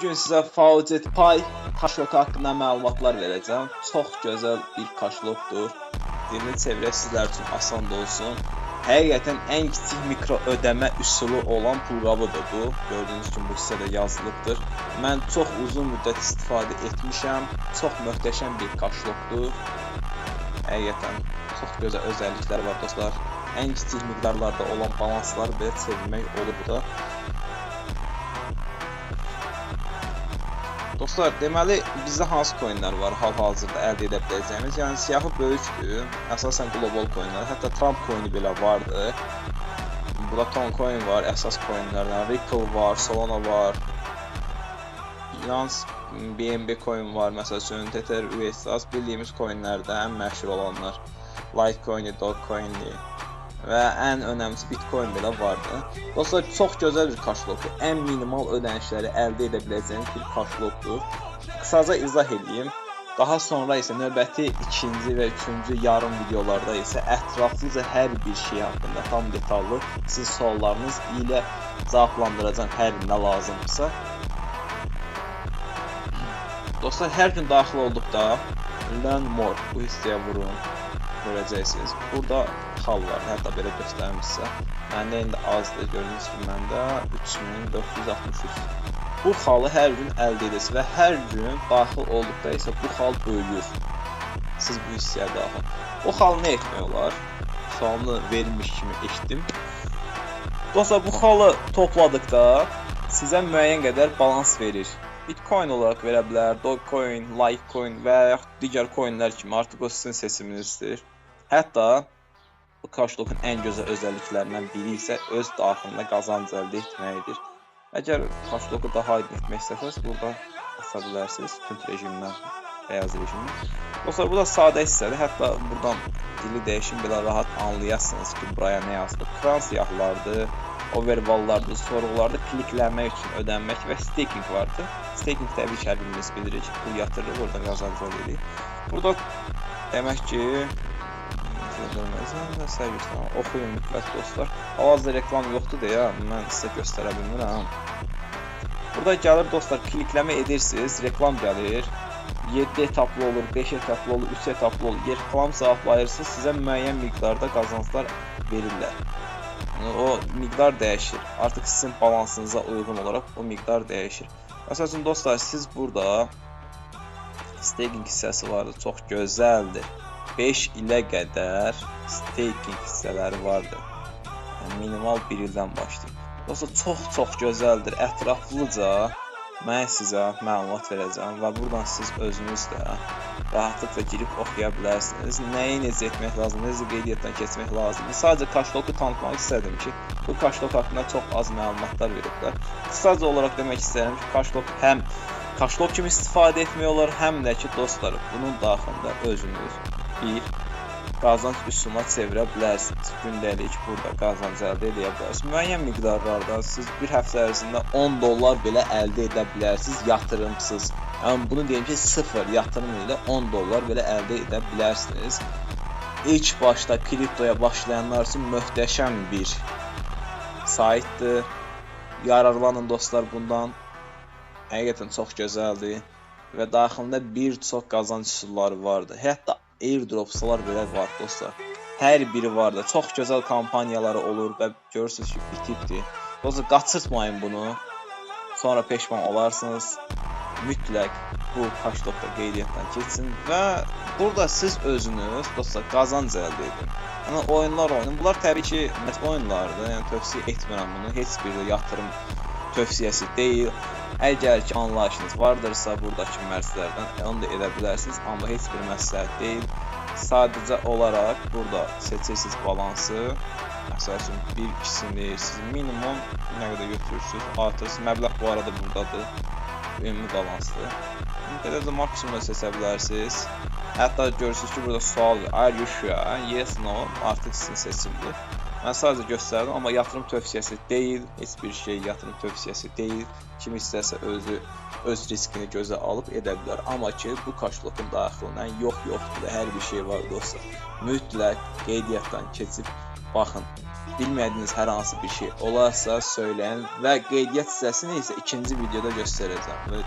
gün sizə Faucet Pay kaşloku haqqında məlumatlar verəcəm. Çox gözəl bir kaşlokdur. Dilini çevirək sizlər üçün asan da olsun. Həqiqətən ən kiçik mikro ödəmə üsulu olan pulqabıdır bu. Gördüyünüz kimi bu hissədə yazılıbdır. Mən çox uzun müddət istifadə etmişəm. Çox möhtəşəm bir kaşlokdur. Həqiqətən çox gözəl özəllikləri var dostlar. Ən kiçik miqdarlarda olan balansları belə çevirmək olur burada. Dostlar, deməli bizdə hansı coinlər var hal-hazırda əldə edə biləcəyimiz? Yəni siyahı böyükdür. Əsasən global coinlər, hətta Trump coini belə vardı. Burada Toncoin var, əsas coinlərdən Ripple var, Solana var. Binance BNB coin var, məsəl üçün Tether, USDT bildiyimiz coinlərdə ən məşhur olanlar. Litecoin, Dogecoin və ən önəmlisi Bitcoin belə vardı. Dostlar, çox gözəl bir kaşlokdur. Ən minimal ödənişləri əldə edə biləcəyiniz bir kaşlokdur. Qısaca izah edeyim. Daha sonra isə növbəti ikinci və üçüncü yarım videolarda isə ətraflıca hər bir şey haqqında tam detallı siz suallarınız ilə cavablandıracağım hər nə lazımdırsa. Dostlar, hər gün daxil olduqda Learn More bu hissəyə vurun. Görəcəksiniz. Burada xal var, hətta belə göstərmişsə. Məndə indi azdır, gördüyünüz kimi məndə 3463. Bu xalı hər gün əldə edirsiniz və hər gün daxil olduqda isə bu xal böyüyür. Siz bu hissəyə daxil. O xal nə etmək olar? Sualını verilmiş kimi eşitdim. Dostlar, bu xalı topladıqda sizə müəyyən qədər balans verir. Bitcoin olaraq verə bilər, Dogecoin, Litecoin və yaxud digər coinlər kimi, artıq o sizin seçiminizdir. Hətta bu kaşlokun ən gözəl özəlliklərindən biri isə öz daxilində qazanc əldə etməkdir. Əgər kaşloku daha aydın etmək istəsəniz, burada aça bilərsiniz, tünd rejimdən, bəyaz rejimdən. Dostlar, bu da sadə hissədir, hətta buradan dili dəyişim belə rahat anlayasınız ki, buraya nə yazılıb. Kran siyahlardır, overvallardır, sorğulardır, klikləmək üçün ödənmək və staking vardır. Staking təbii ki, hərimiz bilirik ki, pul yatırır, oradan qazanc əldə edirik. Burada demək ki, oxuyun mütləq dostlar. Hal-hazırda reklam yoxdur deyə mən sizə göstərə bilmirəm. Burada gəlir dostlar, klikləmə edirsiniz, reklam gəlir. 7 etaplı olur, 5 etaplı olur, 3 etaplı olur. Reklam cavablayırsınız, sizə müəyyən miqdarda qazanclar verirlər. Yəni, o miqdar dəyişir. Artıq sizin balansınıza uyğun olaraq o miqdar dəyişir. Məsəl üçün dostlar, siz burada staking hissəsi vardır, çox gözəldir. 5 ilə qədər staking hissələri vardır. Yəni, minimal 1 ildən başlayır. Dostlar, çox gözəldir. Ətraflıca mən sizə məlumat verəcəm və buradan siz özünüz də rahatlıqla girib oxuya bilərsiniz. Nəyi necə etmək lazım, necə qeydiyyatdan keçmək lazımdır. Sadəcə kaşloku tanıtmaq istədim ki, bu kaşlok haqqında çox az məlumatlar veriblər. Qısaca olaraq demək istəyirəm ki, kaşlok həm kaşlok kimi istifadə etmək olar, həm də ki, dostlar, bunun daxilində özünüz bir qazanc üsuluna çevirə bilərsiniz. Gündəlik burada qazanc əldə edə bilərsiniz. Müəyyən miqdarlarda siz bir həftə ərzində $10 belə əldə edə bilərsiniz yatırımsız. Yəni bunu deyim ki, sıfır yatırım ilə $10 belə əldə edə bilərsiniz. İlk başda kriptoya başlayanlar üçün möhtəşəm bir saytdır. Yararlanın dostlar bundan. Həqiqətən çox gözəldir və daxilində bir çox qazanc üsulları vardır. Hətta airdroplar belə var dostlar. Hər biri var da. Çox gözəl kampaniyaları olur və görürsünüz ki, bitibdir. Dostlar, qaçırtmayın bunu. Sonra peşman olarsınız. Mütləq bu kaşlokda qeydiyyatdan keçsin və burada siz özünüz dostlar qazanc əldə edin. Yəni oyunlar oynayın. Bunlar təbii ki, oyunlardır. Yəni tövsiyə etmirəm bunu. Heç bir yatırım tövsiyəsi deyil. Əgər ki, anlayışınız vardırsa buradakı məsləhətlərdən onu da edə bilərsiniz, amma heç bir məsləhət deyil. Sadəcə olaraq burada seçirsiniz balansı. Məsəl üçün bir ikisini siz minimum nə qədər götürürsünüz, artırsınız. Məbləğ bu arada buradadır. Ümumi balansdır. Belə də maksimumda seçə bilərsiniz. Hətta görürsünüz ki, burada sual are you sure? Yes, no, artıq sizin seçimdir. Mən sadəcə göstərdim, amma yatırım tövsiyəsi deyil, heç bir şey yatırım tövsiyəsi deyil. Kim istərsə öz riskini gözə alıb edə bilər. Amma ki, bu kaşlokun daxilindən yoxdur, hər bir şey var dostlar. Mütləq qeydiyyatdan keçib Baxın, bilmədiyiniz hər hansı bir şey olarsa söyləyin və qeydiyyat hissəsini isə ikinci videoda göstərəcəm. Və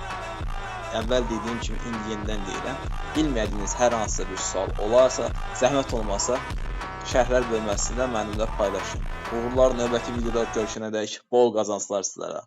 əvvəl dediyim kimi indi yenidən deyirəm. Bilmədiyiniz hər hansı bir sual olarsa, zəhmət olmasa şərhlər bölməsində mənimlə paylaşın. Uğurlar növbəti videoda görüşənədək bol qazanclar sizlərə.